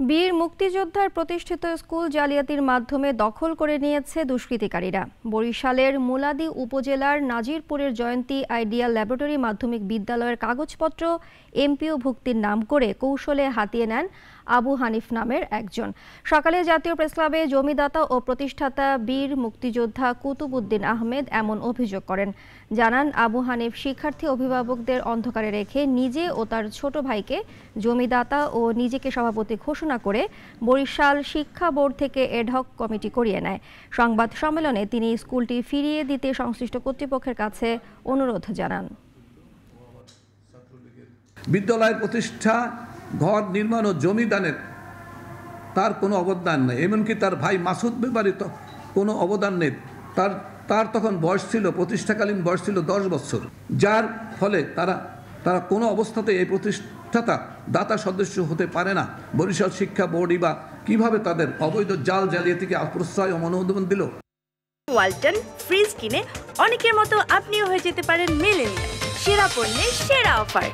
বীর মুক্তিযোদ্ধার প্রতিষ্ঠিত স্কুল জালিয়াতির মাধ্যমে দখল করে নিয়েছে দুষ্কৃতিকারীরা। বরিশালের মুলাদী উপজেলার নাজিরপুরের জয়ন্তী আইডিয়াল ল্যাবরেটরি মাধ্যমিক বিদ্যালয়ের কাগজপত্র এমপিও ভুক্তির নাম করে কৌশলে হাতিয়ে নেন আবু হানিফ নামের একজন। সকালে জাতীয় প্রেসক্লাবে জমিদাতা ও প্রতিষ্ঠাতা বীর মুক্তিযোদ্ধা কুতুবউদ্দিন আহমেদ এমন অভিযোগ করেন। জানান, আবু হানিফ শিক্ষার্থী অভিভাবকদের অন্ধকারে রেখে নিজে ও তার ছোট ভাইকে জমিদাতা ও নিজেকে সভাপতি ঘোষণা করে বরিশাল শিক্ষা বোর্ড থেকে এডহক কমিটি করিয়ে নেয়। সংবাদ সম্মেলনে তিনি স্কুলটি ফিরিয়ে দিতে সংশ্লিষ্ট কর্তৃপক্ষের কাছে অনুরোধ জানান। বিদ্যালয়ের প্রতিষ্ঠা, ঘর নির্মাণ ও জমিদানের তার কোনো অবদান নেই, এমনকি তার ভাই মাসুদ ব্যাপারিত কোনো অবদান নেই। তার তখন বয়স ছিল, প্রতিষ্ঠাকালীন বয়স ছিল 10 বছর, যার ফলে তারা কোনো অবস্থাতে এই প্রতিষ্ঠাতা দাতা সদস্য হতে পারে না। বরিশাল শিক্ষা বোর্ডই বা কিভাবে তাদের অবৈধ জাল জালিয়াতিকে প্রশ্রয় ও অনুমোদন দিল? ওয়ালটন ফ্রিজ কিনে অনেকের মতো আপনিও হয়ে যেতে পারেন মিলেনিয়াল। সেরা পণ্যের সেরা অফার।